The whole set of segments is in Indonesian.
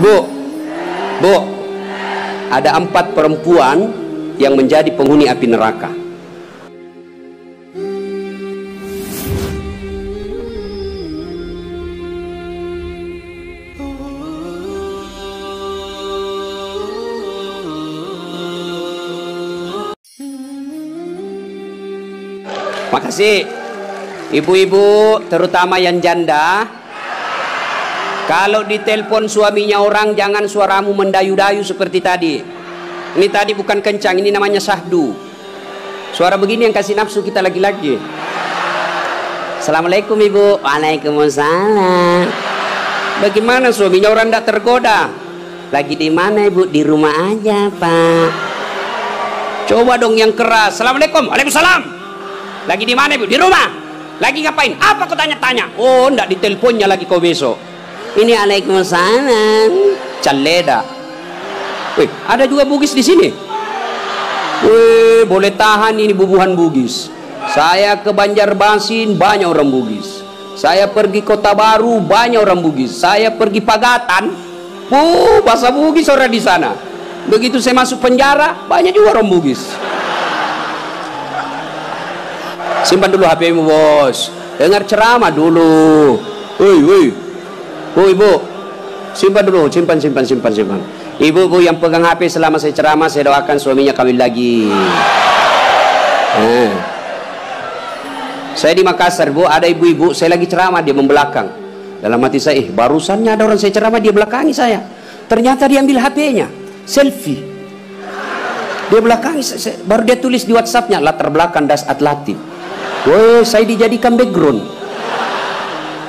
Ibu, Bu, ada 4 perempuan yang menjadi penghuni api neraka. Makasih ibu-ibu, terutama yang janda. Kalau ditelepon suaminya orang, jangan suaramu mendayu-dayu seperti tadi. Ini tadi bukan kencang, ini namanya syahdu. Suara begini yang kasih nafsu kita lagi-lagi. Assalamualaikum ibu. Waalaikumsalam. Bagaimana suaminya orang tidak tergoda? Lagi di mana ibu? Di rumah aja pak. Coba dong yang keras. Assalamualaikum. Waalaikumsalam. Lagi di mana ibu? Di rumah. Lagi ngapain? Apa kau tanya-tanya? Oh, ndak diteleponnya lagi kau besok. Ini Waalaikumsalam. Caleda. Wih, ada juga Bugis di sini. Wih, boleh tahan ini bubuhan Bugis. Saya ke Banjarmasin banyak orang Bugis. Saya pergi Kota Baru banyak orang Bugis. Saya pergi Pagatan, bahasa Bugis orang di sana. Begitu saya masuk penjara banyak juga orang Bugis. Simpan dulu HP-mu bos. Dengar ceramah dulu. Woi, Bu, ibu, simpan dulu, simpan. Ibu yang pegang HP selama saya ceramah, saya doakan suaminya kawin lagi. Saya di Makassar, Bu, ada ibu-ibu, saya lagi ceramah, dia membelakang. Dalam hati saya, barusannya ada orang saya ceramah, dia belakangi saya. Ternyata dia ambil HP-nya, selfie. Dia belakangi, baru dia tulis di WhatsApp-nya, latar belakang das atlatif. Woi, saya dijadikan background.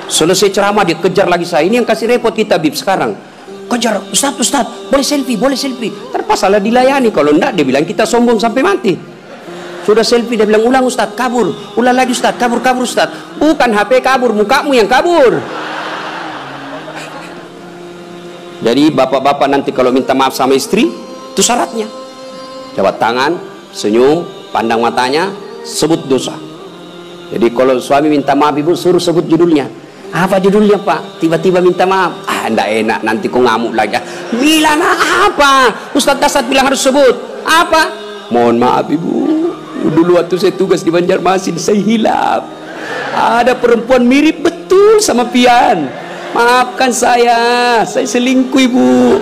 Selesai ceramah dia kejar lagi saya. Ini yang kasih repot kita Bib sekarang. Kejar, Ustaz, boleh selfie. Terpaksalah dilayani. Kalau enggak dia bilang kita sombong sampai mati. Sudah selfie dia bilang ulang Ustaz, kabur. Ulang lagi Ustaz, kabur Ustaz. Bukan HP kabur, mukamu yang kabur. Jadi bapak-bapak nanti kalau minta maaf sama istri, itu syaratnya. Jabat tangan, senyum, pandang matanya, sebut dosa. Jadi kalau suami minta maaf ibu, suruh sebut judulnya. Apa judulnya pak? Tiba-tiba minta maaf. Enggak enak, nanti kau ngamuk lagi. Bilang apa? Ustaz Dasat bilang harus sebut. Apa? Mohon maaf ibu, dulu waktu saya tugas di Banjarmasin saya hilap. Ada perempuan mirip betul sama Pian. Maafkan saya selingkuh ibu.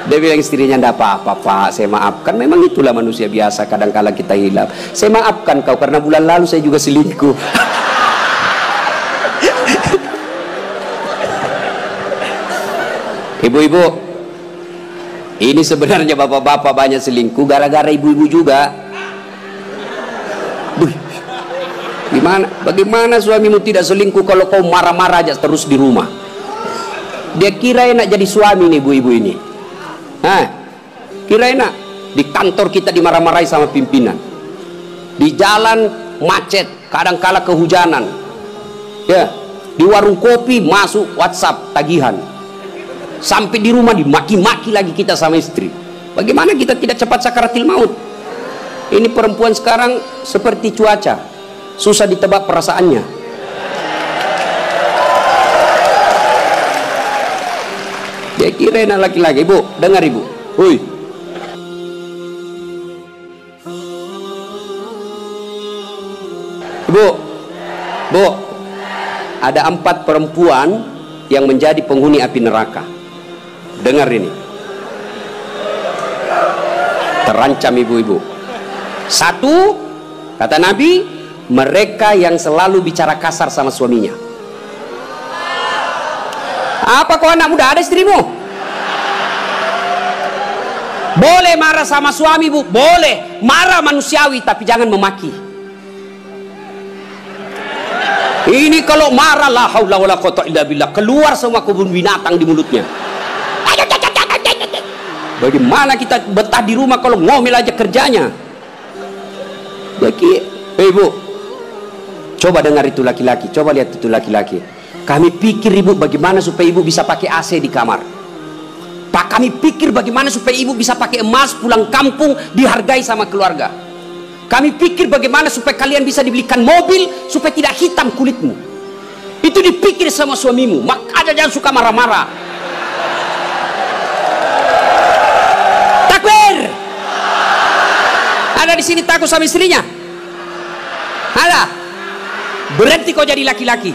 Dia bilang istrinya, enggak apa-apa pak, saya maafkan. Memang itulah manusia biasa, kadang-kala kita hilap. Saya maafkan kau karena bulan lalu saya juga selingkuh. Ibu-ibu, ini sebenarnya bapak-bapak banyak selingkuh gara-gara ibu-ibu juga. Bagaimana suamimu tidak selingkuh kalau kau marah-marah aja terus di rumah? Dia kira enak jadi suami nih ibu-ibu ini. Kira enak. Di kantor kita dimarah-marahi sama pimpinan. Di jalan macet, kadang-kala kehujanan. Ya, di warung kopi masuk WhatsApp tagihan. Sampai di rumah dimaki-maki lagi kita sama istri. Bagaimana kita tidak cepat sakaratil maut? Ini perempuan sekarang seperti cuaca, susah ditebak perasaannya. Dia kira enak laki-laki. Ibu, dengar ibu. Hui. Bu, ada 4 perempuan yang menjadi penghuni api neraka. Dengar ini. Terancam ibu-ibu. 1, kata Nabi, mereka yang selalu bicara kasar sama suaminya. Apa kau anak muda ada istrimu? Boleh marah sama suami bu, boleh marah manusiawi, tapi jangan memaki. Ini kalau marah la haula wala quwwata illa billah, keluar semua kebun binatang di mulutnya. Bagaimana kita betah di rumah kalau ngomel aja kerjanya? Ibu, coba dengar itu laki-laki, coba lihat itu laki-laki. Kami pikir ibu bagaimana supaya ibu bisa pakai AC di kamar. Pak, kami pikir bagaimana supaya ibu bisa pakai emas pulang kampung dihargai sama keluarga. Kami pikir bagaimana supaya kalian bisa dibelikan mobil supaya tidak hitam kulitmu. Itu dipikir sama suamimu. Makanya jangan suka marah-marah. Ada di sini takut sama istrinya? Ada? Berhenti kau jadi laki-laki.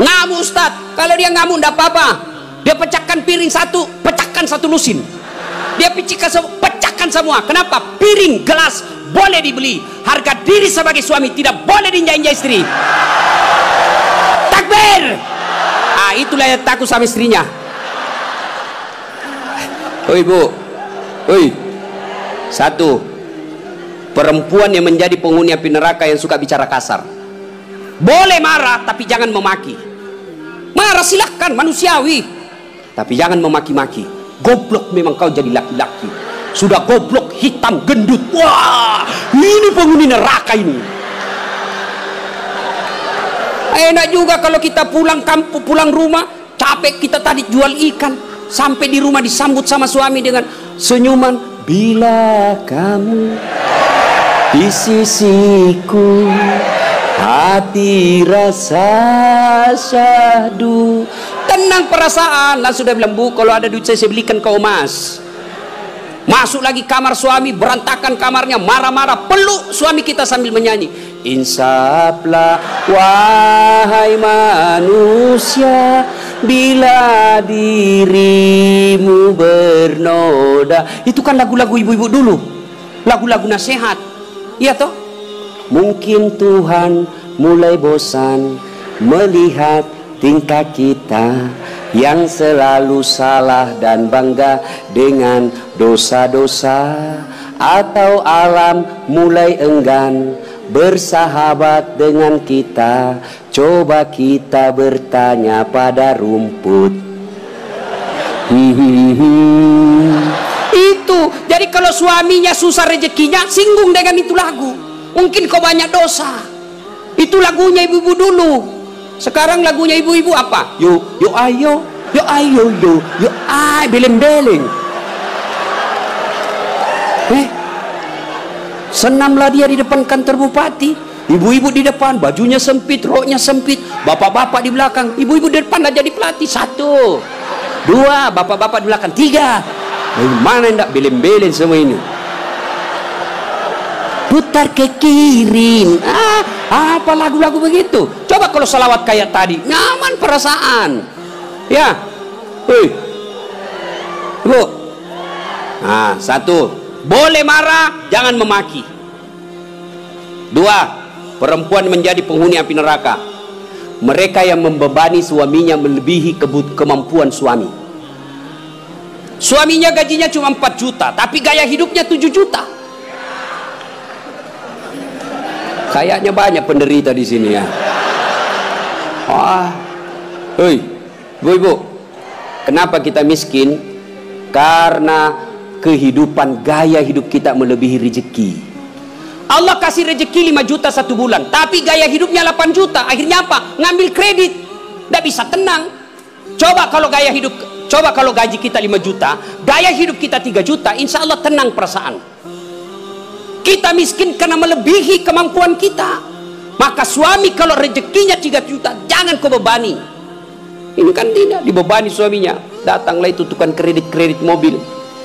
Ngamuk Ustaz, kalau dia ngamuk tidak apa-apa. Dia pecahkan piring satu, pecahkan satu lusin. Dia pecahkan semua. Kenapa? Piring, gelas boleh dibeli. Harga diri sebagai suami tidak boleh diinjak-injak istri. Takbir. Itulah yang takut sama istrinya. Oi bu, oi. Satu, perempuan yang menjadi penghuni api neraka yang suka bicara kasar. Boleh marah tapi jangan memaki. Marah silahkan, manusiawi, tapi jangan memaki-maki. Goblok memang kau jadi laki-laki. Sudah goblok, hitam, gendut. Wah, ini penghuni neraka ini. Enak juga kalau kita pulang kampung, pulang rumah, capek kita tadi jual ikan, sampai di rumah disambut sama suami dengan senyuman. Bila kamu di sisiku, hati rasa syahdu. Tenang perasaan. Langsung dia bilang, bu, kalau ada duit saya belikan kau emas. Masuk lagi kamar suami, berantakan kamarnya, marah-marah, peluk suami kita sambil menyanyi. Insaflah wahai manusia, bila dirimu bernoda. Itu kan lagu-lagu ibu-ibu dulu, lagu-lagu nasihat, iya toh? Mungkin Tuhan mulai bosan melihat tingkah kita yang selalu salah dan bangga dengan dosa-dosa, atau alam mulai enggan bersahabat dengan kita. Coba kita bertanya pada rumput. Itu. Jadi kalau suaminya susah rezekinya, singgung dengan itu lagu. Mungkin kau banyak dosa. Itu lagunya ibu-ibu dulu. Sekarang lagunya ibu-ibu apa? Yo ayo, yo ay, beleng-beleng. Senamlah dia di depan kantor bupati. Ibu-ibu di depan, bajunya sempit, roknya sempit. Bapak-bapak di belakang. Ibu-ibu di depan lah jadi pelatih. 1, 2, bapak-bapak di belakang. 3. Bagaimana enggak beleng-beleng semua ini? Putar ke kiri. Apa lagu-lagu begitu? Coba kalau salawat kayak tadi, nyaman perasaan. Ya, bu. 1, boleh marah, jangan memaki. 2, perempuan menjadi penghuni api neraka. Mereka yang membebani suaminya melebihi kemampuan suami. Suaminya gajinya cuma 4 juta, tapi gaya hidupnya 7 juta. Kayaknya banyak penderita di sini ya. Bu, kenapa kita miskin? Karena kehidupan, gaya hidup kita melebihi rezeki. Allah kasih rezeki 5 juta 1 bulan, tapi gaya hidupnya 8 juta. Akhirnya apa? Ngambil kredit, tidak bisa tenang. Coba kalau gaji kita 5 juta, gaya hidup kita 3 juta, insya Allah tenang perasaan. Kita miskin karena melebihi kemampuan kita. Maka suami kalau rezekinya 3 juta, jangan kau bebani. Ini kan tidak dibebani suaminya. Datanglah itu tukang kredit mobil.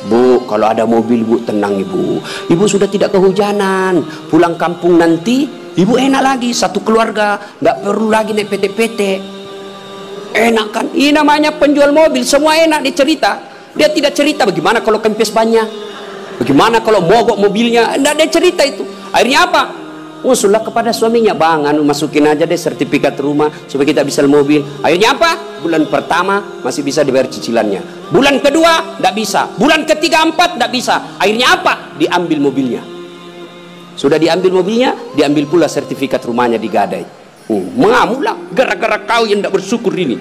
Bu, kalau ada mobil bu, tenang ibu. Ibu sudah tidak kehujanan. Pulang kampung nanti, ibu enak lagi. Satu keluarga, nggak perlu lagi naik PT-PT. Enak kan? Ini namanya penjual mobil. Semua enak dicerita. Dia tidak cerita bagaimana kalau kempes banyak. Bagaimana kalau mogok mobilnya? Tidak ada cerita itu. Akhirnya apa? Usullah kepada suaminya, bang, masukin aja deh sertifikat rumah supaya kita bisa mobil. Akhirnya apa? Bulan pertama masih bisa dibayar cicilannya. Bulan kedua tidak bisa. Bulan ketiga, 4 tidak bisa. Akhirnya apa? Diambil mobilnya. Sudah diambil mobilnya, diambil pula sertifikat rumahnya digadai. Mengamuklah gara-gara kau yang tidak bersyukur ini.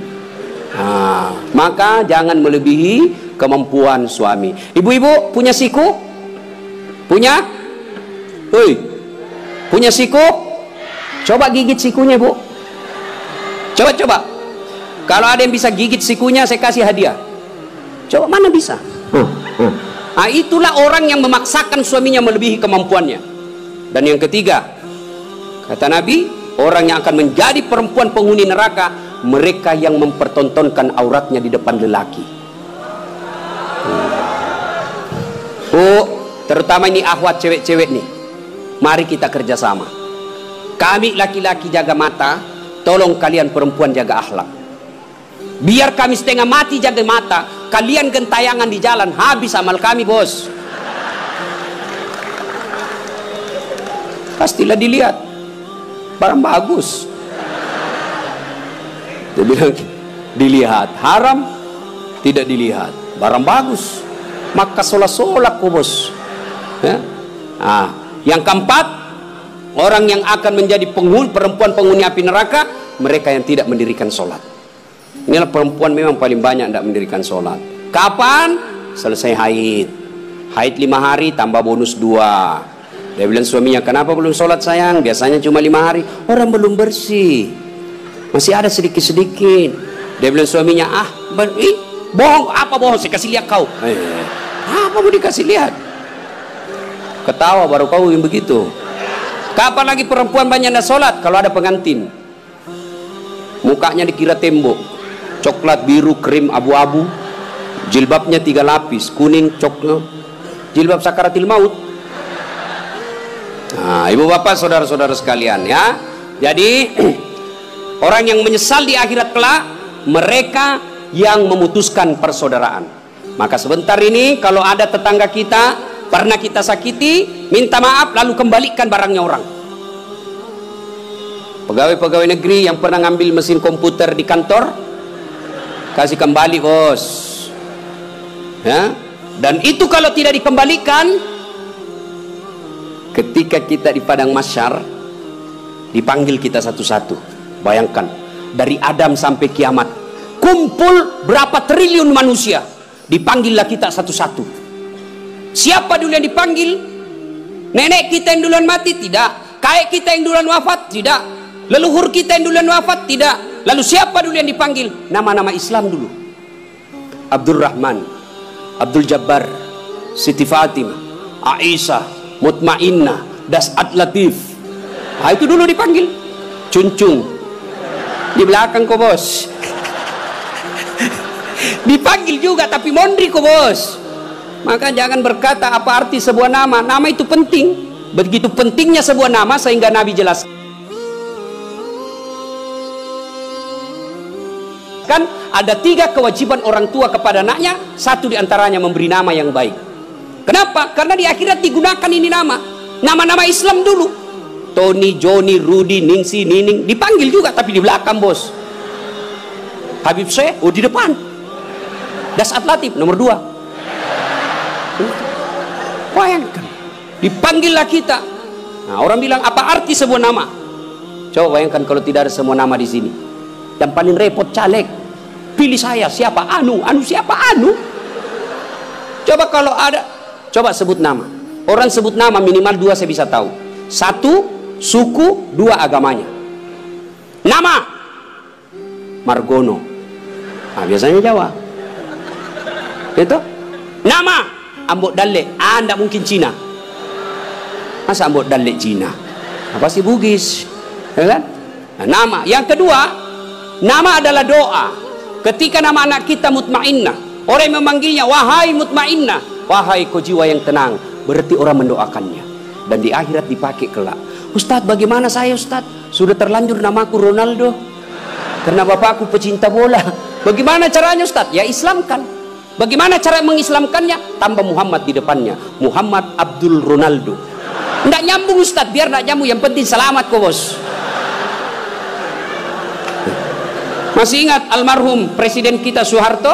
Maka jangan melebihi kemampuan suami. Ibu-ibu punya siku? Punya? Punya siku? Coba gigit sikunya, bu. Coba. Kalau ada yang bisa gigit sikunya, saya kasih hadiah. Coba, mana bisa? Itulah orang yang memaksakan suaminya melebihi kemampuannya. Dan yang ketiga, kata Nabi, orang yang akan menjadi perempuan penghuni neraka, mereka yang mempertontonkan auratnya di depan lelaki. terutama ini akhwat cewek-cewek nih, mari kita kerjasama. Kami laki-laki jaga mata, tolong kalian perempuan jaga akhlak. Biar kami setengah mati jaga mata, kalian gentayangan di jalan, habis amal kami, bos. Pastilah dilihat, barang bagus. Dia bilang, dilihat, haram tidak dilihat, barang bagus, maka solak-solak kok, bos. Ya? Yang keempat, orang yang akan menjadi perempuan penghuni api neraka, mereka yang tidak mendirikan sholat. Inilah perempuan memang paling banyak tidak mendirikan sholat. Kapan? Selesai haid. Haid 5 hari tambah bonus 2. Dia bilang suaminya, kenapa belum sholat sayang? Biasanya cuma 5 hari. Orang belum bersih, masih ada sedikit-sedikit. Dia bilang suaminya, bohong. Apa bohong? Saya kasih lihat kau. Apa mau dikasih lihat? Ketawa baru kau yang begitu. Kapan lagi perempuan banyak tidak sholat? Kalau ada pengantin, mukanya dikira tembok, coklat, biru, krim, abu-abu, jilbabnya 3 lapis, kuning, coklat, jilbab sakaratil maut. Ibu bapak saudara-saudara sekalian ya, jadi orang yang menyesal di akhirat kelak, mereka yang memutuskan persaudaraan. Maka sebentar ini kalau ada tetangga kita pernah kita sakiti, minta maaf lalu kembalikan barangnya orang. Pegawai-pegawai negeri yang pernah ngambil mesin komputer di kantor, kasih kembali, bos. Ya? Dan itu kalau tidak dikembalikan, ketika kita di padang mahsyar, dipanggil kita satu-satu. Bayangkan, dari Adam sampai kiamat, kumpul berapa triliun manusia, dipanggillah kita satu-satu. Siapa dulu yang dipanggil? Nenek kita yang duluan mati? Tidak. Kakek kita yang duluan wafat? Tidak. Leluhur kita yang duluan wafat? Tidak. Lalu siapa dulu yang dipanggil? Nama-nama Islam dulu. Abdul Rahman, Abdul Jabbar, Siti Fatimah, Aisyah, Mutmainnah, Das'at Latif. Itu dulu dipanggil. Cuncung di belakang kok, bos. Dipanggil juga tapi mondri kok, bos. Maka jangan berkata apa arti sebuah nama. Nama itu penting. Begitu pentingnya sebuah nama sehingga Nabi jelaskan ada 3 kewajiban orang tua kepada anaknya. 1 diantaranya memberi nama yang baik. Kenapa? Karena di akhirat digunakan ini nama. Nama-nama Islam dulu. Tony, Johnny, Rudy, Ningsi, Nining. Dipanggil juga tapi di belakang, bos. Habib Syekh, di depan. Das'at Latif nomor 2. Bayangkan, dipanggillah kita. Nah, orang bilang apa arti sebuah nama? Coba bayangkan kalau tidak ada semua nama di sini. Yang paling repot caleg. Pilih saya, siapa? Anu siapa? Anu. Coba kalau ada, coba sebut nama. Orang sebut nama minimal 2 saya bisa tahu. 1 suku, 2 agamanya. Nama Margono. Biasanya Jawa. Itu. Nama Ambok Dalle. Tidak mungkin Cina. Masa Ambok Dalle Cina? Pasti Bugis, ya kan? Nah, nama. Yang kedua, nama adalah doa. Ketika nama anak kita Mutmainnah, orang yang memanggilnya, wahai Mutmainnah, wahai kau jiwa yang tenang, berarti orang mendoakannya. Dan di akhirat dipakai kelak. Ustadz, bagaimana saya, Ustadz? Sudah terlanjur namaku Ronaldo karena bapakku pecinta bola. Bagaimana caranya, Ustadz? Ya Islamkan. Bagaimana cara mengislamkannya? Tambah Muhammad di depannya. Muhammad Abdul Ronaldo. Tidak nyambung, Ustadz. Biar tidak nyambung, yang penting selamat kok, bos. Masih ingat almarhum presiden kita Soeharto?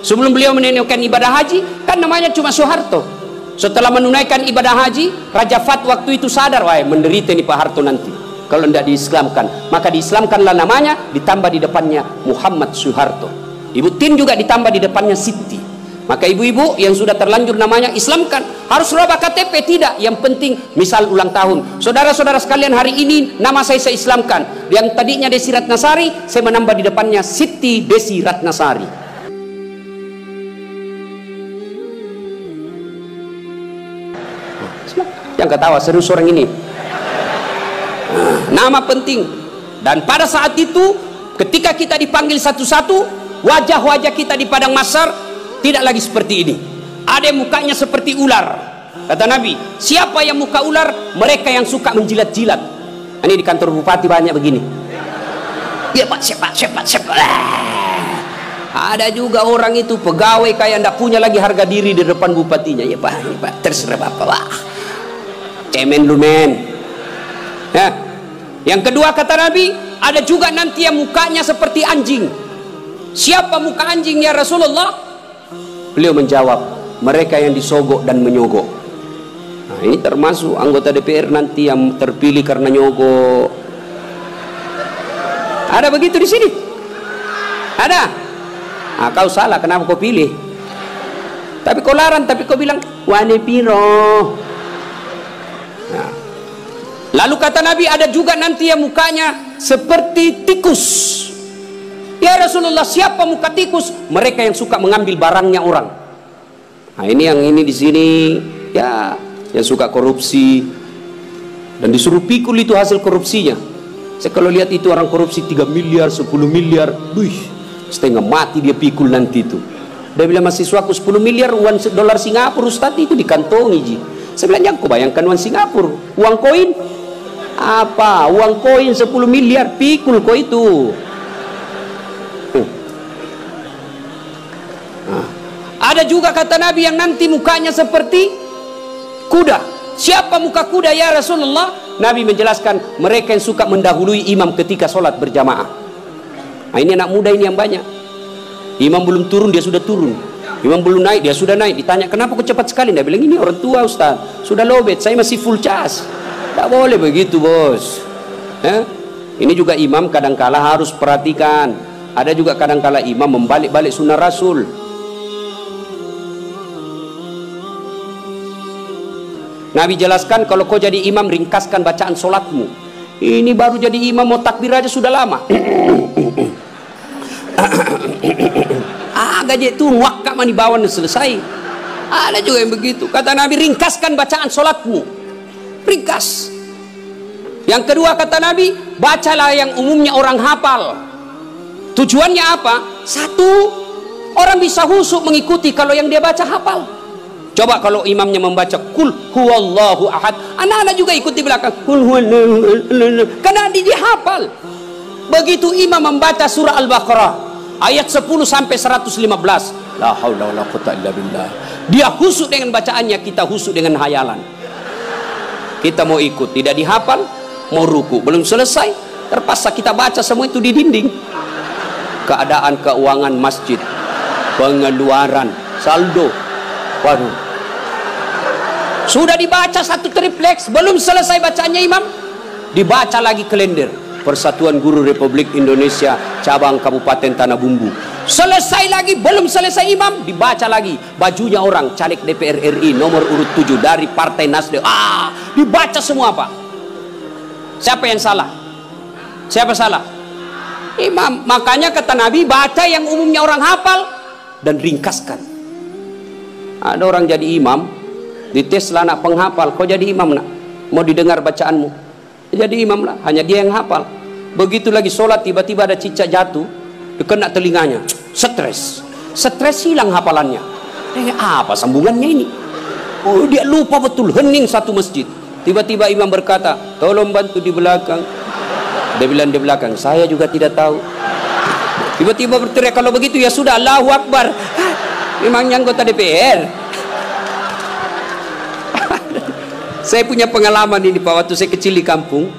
Sebelum beliau menunaikan ibadah haji, kan namanya cuma Soeharto. Setelah menunaikan ibadah haji, Raja Fat waktu itu sadar, wah menderita nih Pak Harto nanti kalau tidak diislamkan. Maka diislamkanlah namanya, ditambah di depannya Muhammad Soeharto. Ibu Tin juga ditambah di depannya Siti. Maka ibu-ibu yang sudah terlanjur namanya Islamkan. Harus rubah KTP? Tidak. Yang penting misal ulang tahun. Saudara-saudara sekalian, hari ini nama saya Islamkan. Yang tadinya Desi Ratnasari, saya menambah di depannya Siti Desi Ratnasari. Yang ketawa serius orang ini. Nama penting. Dan pada saat itu ketika kita dipanggil satu-satu, wajah-wajah kita di padang mahsyar tidak lagi seperti ini. Ada yang mukanya seperti ular, kata Nabi, siapa yang muka ular? Mereka yang suka menjilat-jilat. Ini di kantor bupati banyak begini. Ya Pak, siapa. Ada juga orang itu pegawai kayak ndak punya lagi harga diri di depan bupatinya. Ya Pak, terserah Bapak. Wah, cemen lu men. Ya. Yang kedua kata Nabi, ada juga nanti yang mukanya seperti anjing. Siapa muka anjing ya Rasulullah? Beliau menjawab, mereka yang disogok dan menyogok. Nah, ini termasuk anggota DPR nanti yang terpilih karena nyogok. Ada begitu di sini? Ada? Nah, kau salah, kenapa kau pilih? Tapi kau larang, tapi kau bilang wane piro. Nah. Lalu kata Nabi, ada juga nanti yang mukanya seperti tikus. Ya Rasulullah, siapa muka tikus? Mereka yang suka mengambil barangnya orang. Nah, ini yang ini di sini ya, yang suka korupsi dan disuruh pikul itu hasil korupsinya. Saya kalau lihat itu orang korupsi 3 miliar, 10 miliar, setengah mati dia pikul nanti itu. Dia bilang mahasiswaku 10 miliar uang dolar Singapura Ustaz itu dikantongi ji. Saya bilang jangan kau bayangkan uang Singapura, uang koin. Apa? Uang koin 10 miliar pikul kau itu. Nah. Ada juga kata Nabi yang nanti mukanya seperti kuda. Siapa muka kuda ya Rasulullah? Nabi menjelaskan mereka yang suka mendahului imam ketika sholat berjamaah. Nah, ini anak muda ini yang banyak. Imam belum turun dia sudah turun. Imam belum naik dia sudah naik. Ditanya kenapa kok cepat sekali? Dia bilang ini orang tua Ustaz. Sudah lowbat, saya masih full charge. Tak boleh begitu bos. Ini juga imam kadangkala harus perhatikan. Ada juga kadangkala imam membalik-balik sunnah Rasul. Nabi jelaskan kalau kau jadi imam ringkaskan bacaan solatmu. Ini baru jadi imam mau takbir aja sudah lama. Gaji itu wakak mani bawan selesai. Ada juga yang begitu. Kata Nabi ringkaskan bacaan solatmu. Ringkas. Yang kedua kata Nabi, bacalah yang umumnya orang hafal. Tujuannya apa? Satu, orang bisa khusyuk mengikuti kalau yang dia baca hafal. Coba kalau imamnya membaca kul huwallahu ahad, anak-anak juga ikut di belakang kul huwallahu, karena dia hafal. Begitu imam membaca surah Al-Baqarah ayat 10 sampai 115, la haula wala quwwata illa billah, dia khusyuk dengan bacaannya, kita khusyuk dengan hayalan. Kita mau ikut, tidak dihafal, mau ruku, belum selesai, terpaksa kita baca semua itu di dinding. Keadaan keuangan masjid, pengeluaran, saldo, waduh. Sudah dibaca satu tripleks, belum selesai bacaannya imam, dibaca lagi kalender. Persatuan Guru Republik Indonesia cabang Kabupaten Tanah Bumbu. Selesai lagi, belum selesai imam, dibaca lagi bajunya orang caleg DPR RI nomor urut 7 dari Partai Nasdem. Dibaca semua Pak. Siapa yang salah? Siapa salah? Imam. Makanya kata Nabi, baca yang umumnya orang hafal dan ringkaskan. Ada orang jadi imam, dites lah anak penghafal, kau jadi imam nak, mau didengar bacaanmu, jadi imam lah, hanya dia yang hafal. Begitu lagi sholat tiba-tiba ada cicak jatuh, kena telinganya, stres hilang hafalannya. Apa sambungannya ini? Oh, dia lupa betul, hening satu masjid. Tiba-tiba imam berkata, tolong bantu di belakang. Dia bilang di belakang, saya juga tidak tahu. Tiba-tiba berteriak, kalau begitu ya sudah, Allahu Akbar. Memangnya anggota DPR. Saya punya pengalaman ini Pak, waktu saya kecil di kampung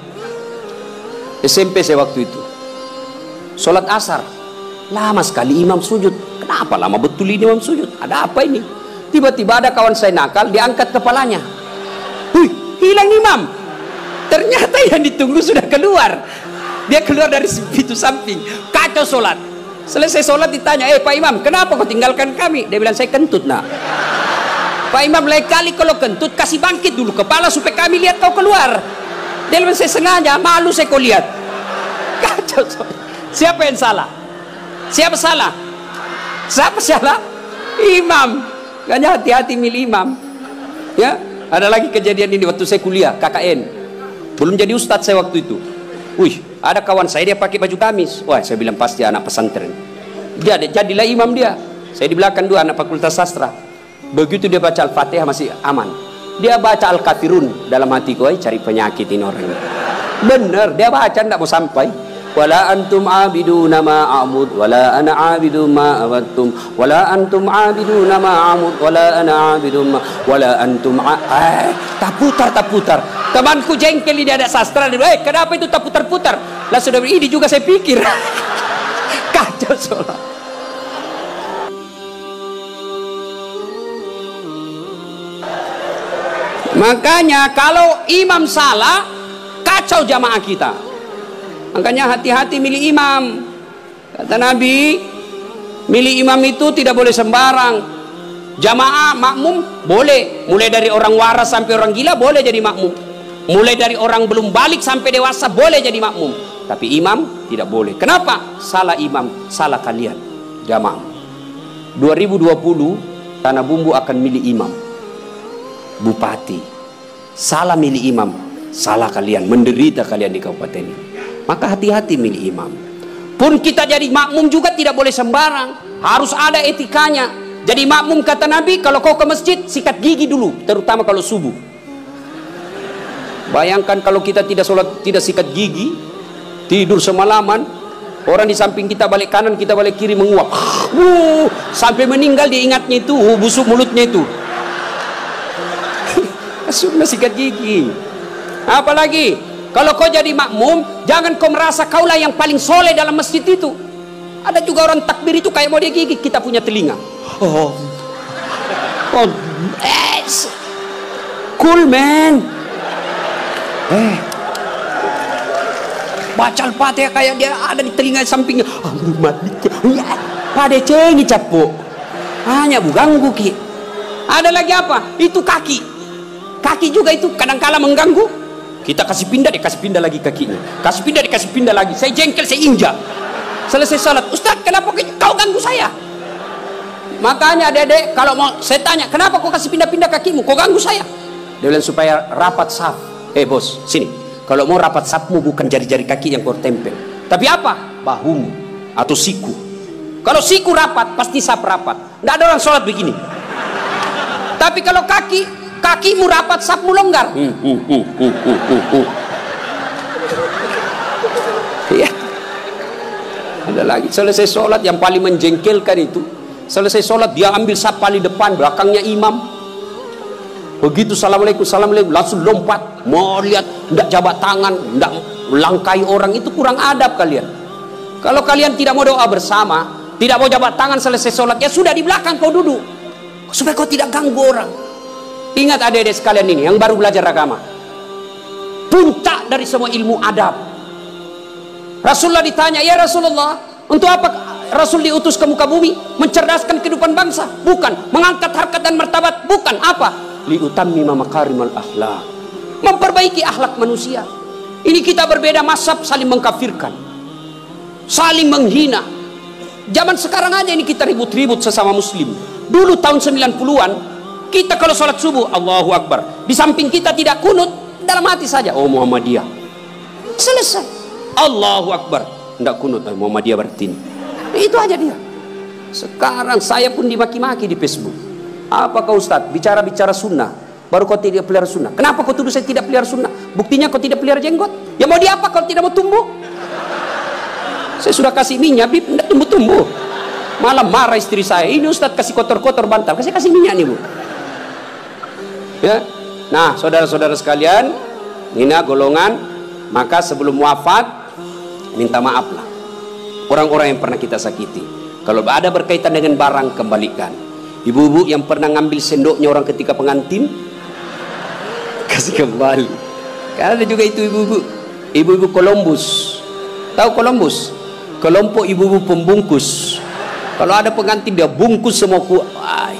SMP saya waktu itu, sholat asar lama sekali imam sujud. Kenapa lama betul ini imam sujud? Ada apa ini? Tiba-tiba ada kawan saya nakal, diangkat kepalanya, hilang imam. Ternyata yang ditunggu sudah keluar. Dia keluar dari pintu samping, kacau sholat. Selesai sholat ditanya, Pak Imam, kenapa kau tinggalkan kami? Dia bilang, saya kentut nak. Pak Imam, lain kali kalau kentut kasih bangkit dulu kepala supaya kami lihat kau keluar. Dia bilang, saya sengaja, malu saya kau lihat. Kacau. Siapa yang salah? Siapa salah? Siapa salah? Imam. Makanya hati-hati milih imam. Ya, ada lagi kejadian ini waktu saya kuliah KKN. Belum jadi ustadz saya waktu itu. Ada kawan saya dia pakai baju gamis. Wah, saya bilang pasti anak pesantren. Jadilah imam dia. Saya di belakang dua anak fakultas sastra. Begitu dia baca Al-Fatihah masih aman. Dia baca Al-Kafirun dalam hatiku, cari penyakit ini orang. Bener, dia baca tidak mau sampai. Wala antum abiduna ma a'bud wala ana abidu ma abattum wala antum abiduna ma a'bud wala ana abidu ma wala antum tak putar. Temanku jengkel, dia ada sastra, dia kenapa itu tak putar-putar? Lah sudah ini juga saya pikir. Kacau sholat. Makanya kalau imam salah, kacau jamaah kita. Makanya hati-hati milih imam. Kata Nabi, milih imam itu tidak boleh sembarang. Jamaah makmum boleh, mulai dari orang waras sampai orang gila boleh jadi makmum. Mulai dari orang belum balik sampai dewasa boleh jadi makmum. Tapi imam tidak boleh. Kenapa? Salah imam, salah kalian jamaah. 2020 Tanah Bumbu akan milih imam, bupati. Salah milih imam, salah kalian, menderita kalian di kabupaten ini. Maka hati-hati milih imam. Pun kita jadi makmum juga tidak boleh sembarang, harus ada etikanya. Jadi makmum kata Nabi, kalau kau ke masjid sikat gigi dulu, terutama kalau subuh. Bayangkan kalau kita tidak sholat, tidak sikat gigi, tidur semalaman, orang di samping kita balik kanan, kita balik kiri menguap, sampai meninggal dia ingatnya itu, busuk mulutnya itu. Sunnah sikat gigi. Apalagi kalau kau jadi makmum, jangan kau merasa kaulah yang paling soleh dalam masjid itu. Ada juga orang takbir itu kayak mau dia gigit, kita punya telinga. Cool man. Baca Al-Fatihah kayak dia ada di telinga sampingnya. Pada cengi capuk. Hanya ganggu ki. Ada lagi apa? Itu kaki. Kaki juga itu kadang-kala mengganggu. Kita kasih pindah, dia kasih pindah lagi kakinya. Kasih pindah, dikasih pindah lagi. Saya jengkel, saya injak. Selesai salat, Ustaz, kenapa kau ganggu saya? Makanya adik-adik, kalau mau saya tanya, kenapa kau kasih pindah-pindah kakimu? Kau ganggu saya? Dia bilang supaya rapat saf. Bos, sini. Kalau mau rapat safmu bukan jari-jari kaki yang kau tempel. Tapi apa? Bahumu atau siku. Kalau siku rapat, pasti saf rapat. Nggak ada orang sholat begini. Tapi kalau kakimu rapat, safmu longgar. Ya. Ada lagi, selesai sholat yang paling menjengkelkan itu, selesai sholat dia ambil saf paling depan, belakangnya imam. Begitu assalamualaikum, assalamualaikum, langsung lompat, mau lihat, tidak jabat tangan, tidak melangkai orang, itu kurang adab kalian. Kalau kalian tidak mau doa bersama, tidak mau jabat tangan selesai sholat, ya sudah di belakang kau duduk, supaya kau tidak ganggu orang. Ingat adik-adik sekalian ini yang baru belajar agama, puncak dari semua ilmu adab. Rasulullah ditanya, ya Rasulullah, untuk apa Rasul diutus ke muka bumi? Mencerdaskan kehidupan bangsa? Bukan. Mengangkat harkat dan martabat? Bukan. Apa? Liutammima makarimal akhlak, memperbaiki akhlak manusia. Ini kita berbeda mazhab, saling mengkafirkan, saling menghina. Zaman sekarang aja ini kita ribut-ribut sesama muslim. Dulu tahun 90-an kita kalau sholat subuh Allahu Akbar, di samping kita tidak kunut, dalam hati saja oh Muhammadiyah, selesai. Allahu Akbar, tidak kunut, Muhammadiyah berarti ini. Itu aja dia. Sekarang saya pun dimaki-maki di Facebook. Apa kau Ustaz bicara-bicara sunnah, baru kau tidak pelihara sunnah? Kenapa kau tuduh saya tidak pelihara sunnah? Buktinya kau tidak pelihara jenggot. Ya mau diapa kalau tidak mau tumbuh? Saya sudah kasih minyak, tidak tumbuh-tumbuh. Malah marah istri saya, ini Ustaz kasih kotor-kotor bantal, saya kasih minyak nih Bu. Ya. Nah saudara-saudara sekalian, ini golongan, maka sebelum wafat minta maaflah orang-orang yang pernah kita sakiti. Kalau ada berkaitan dengan barang, kembalikan. Ibu-ibu yang pernah ngambil sendoknya orang ketika pengantin, kasih kembali. Karena ada juga itu ibu-ibu Columbus. Tahu Columbus? Kelompok ibu-ibu pembungkus. Kalau ada pengantin dia bungkus semua kuai.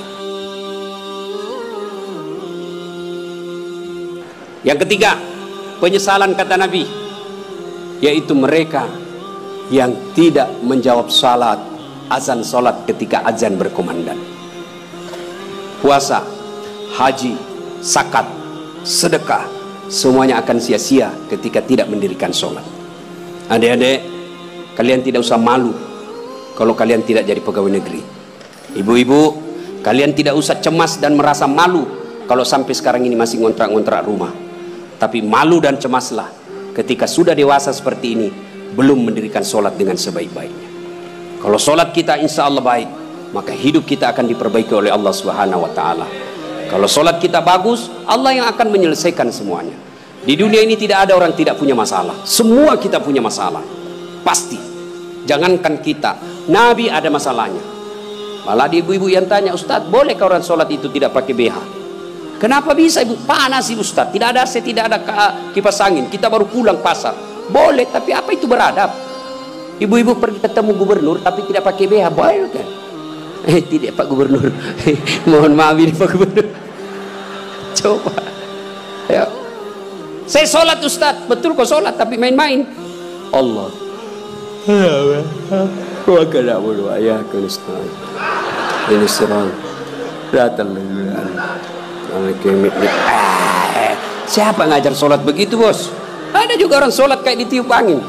Yang ketiga, penyesalan kata Nabi, yaitu mereka yang tidak menjawab salat, azan salat ketika azan berkumandang. Puasa, haji, zakat, sedekah, semuanya akan sia-sia ketika tidak mendirikan sholat. Adik-adik, kalian tidak usah malu kalau kalian tidak jadi pegawai negeri. Ibu-ibu, kalian tidak usah cemas dan merasa malu kalau sampai sekarang ini masih ngontrak-ngontrak rumah. Tapi malu dan cemaslah ketika sudah dewasa seperti ini belum mendirikan sholat dengan sebaik-baiknya. Kalau sholat kita insya Allah baik, maka hidup kita akan diperbaiki oleh Allah Subhanahu wa Ta'ala. Kalau sholat kita bagus, Allah yang akan menyelesaikan semuanya. Di dunia ini tidak ada orang tidak punya masalah. Semua kita punya masalah, pasti. Jangankan kita, Nabi ada masalahnya. Malah di ibu-ibu yang tanya, Ustadz, bolehkah orang sholat itu tidak pakai BH? Kenapa bisa ibu? Panas sih Ustadz, tidak ada AC, tidak ada kipas angin, kita baru pulang pasar. Boleh, tapi apa itu beradab? Ibu-ibu pergi ketemu gubernur tapi tidak pakai BH, boleh kan? Tidak Pak Gubernur. Mohon maaf ini Pak Gubernur. Coba ya. Saya sholat Ustadz, betul kok sholat tapi main-main. Allah wa kana wa ya Kristus ini serang datang. Siapa ngajar sholat begitu bos? Ada juga orang sholat kayak ditiup angin.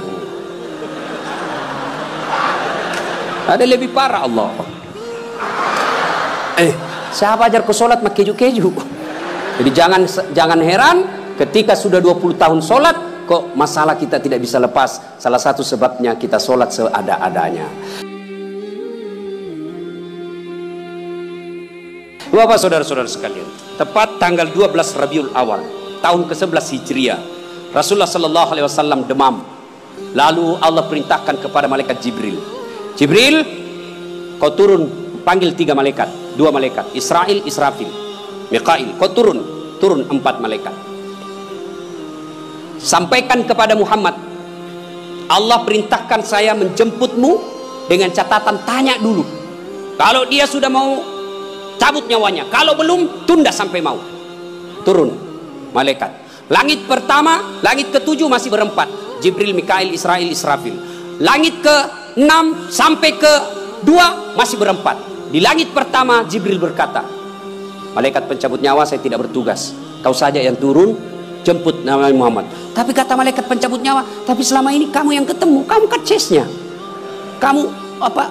Ada lebih parah Allah. Siapa ajar ke sholat mak keju-keju? Jadi jangan heran ketika sudah 20 tahun sholat kok masalah kita tidak bisa lepas. Salah satu sebabnya kita sholat seada-adanya. Bapak saudara-saudara sekalian, tepat tanggal 12 Rabiul Awal tahun ke-11 Hijriah, Rasulullah sallallahu alaihi wasallam demam. Lalu Allah perintahkan kepada malaikat Jibril, Jibril, kau turun, panggil 3 malaikat, 2 malaikat, Israil, Israfil, Mikail, kau turun 4 malaikat. Sampaikan kepada Muhammad, Allah perintahkan saya menjemputmu dengan catatan tanya dulu. Kalau dia sudah mau cabut nyawanya, kalau belum tunda sampai mau. Turun malaikat. Langit pertama, langit ke-7 masih berempat, Jibril, Mikail, Israil, Israfil. Langit ke-6 sampai ke-2 masih berempat. Di langit pertama Jibril berkata, malaikat pencabut nyawa, saya tidak bertugas, kau saja yang turun jemput Nabi Muhammad. Tapi kata malaikat pencabut nyawa, tapi selama ini kamu yang ketemu, kamu kecesnya, kamu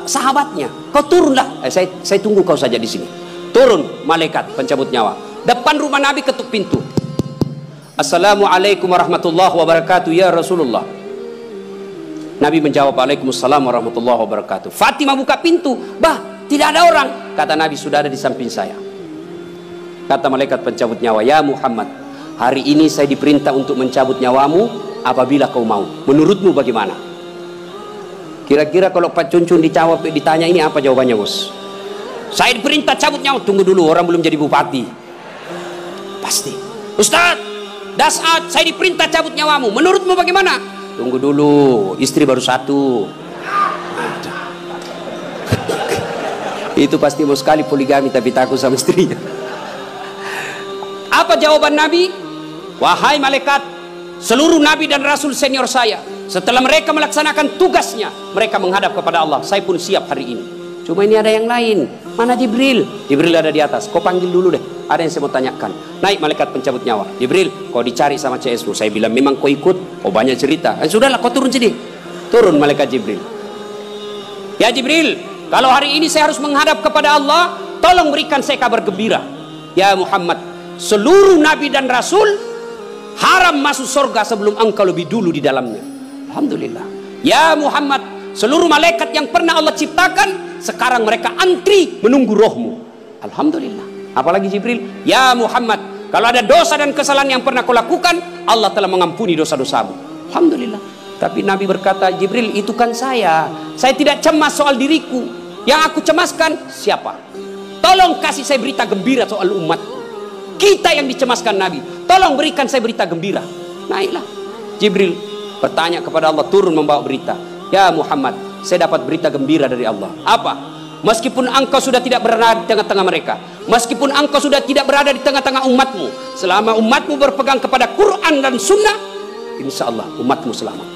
sahabatnya, kau turunlah. Saya tunggu kau saja di sini. Turun malaikat pencabut nyawa, depan rumah Nabi, ketuk pintu. Assalamualaikum warahmatullahi wabarakatuh ya Rasulullah. Nabi menjawab, Waalaikumsalam warahmatullahi wabarakatuh. Fatimah buka pintu, bah tidak ada orang. Kata Nabi, sudah ada di samping saya. Kata malaikat pencabut nyawa, ya Muhammad, hari ini saya diperintah untuk mencabut nyawamu apabila kau mau. Menurutmu bagaimana? Kira-kira kalau Pak Cuncun ditanya ini apa jawabannya bos? Saya diperintah cabut nyawa. Tunggu dulu, orang belum jadi bupati. Pasti. Ustadz, Dasat, saya diperintah cabut nyawamu. Menurutmu bagaimana? Tunggu dulu, istri baru 1. Itu pasti mau sekali poligami tapi takut sama istrinya. Apa jawaban Nabi? Wahai malaikat, seluruh nabi dan rasul senior saya, setelah mereka melaksanakan tugasnya, mereka menghadap kepada Allah. Saya pun siap hari ini. Cuma ini ada yang lain. Mana Jibril? Jibril ada di atas. Kau panggil dulu deh. Ada yang saya mau tanyakan. Naik malaikat pencabut nyawa. Jibril, kau dicari sama CS-mu. Saya bilang memang kau ikut. Kau banyak cerita. Sudahlah, kau turun sini. Turun malaikat Jibril. Ya Jibril, kalau hari ini saya harus menghadap kepada Allah, tolong berikan saya kabar gembira. Ya Muhammad, seluruh nabi dan rasul haram masuk surga sebelum engkau lebih dulu di dalamnya. Alhamdulillah. Ya Muhammad, seluruh malaikat yang pernah Allah ciptakan sekarang mereka antri menunggu rohmu. Alhamdulillah. Apalagi Jibril, ya Muhammad, kalau ada dosa dan kesalahan yang pernah kau lakukan, Allah telah mengampuni dosa-dosamu. Alhamdulillah. Tapi Nabi berkata, Jibril, itu kan saya tidak cemas soal diriku. Yang aku cemaskan siapa? Tolong kasih saya berita gembira soal umat. Kita yang dicemaskan Nabi, tolong berikan saya berita gembira. Naiklah Jibril bertanya kepada Allah, turun membawa berita. Ya Muhammad, saya dapat berita gembira dari Allah. Apa? Meskipun engkau sudah tidak berada di tengah-tengah mereka, meskipun engkau sudah tidak berada di tengah-tengah umatmu, selama umatmu berpegang kepada Quran dan Sunnah, insya Allah umatmu selamat.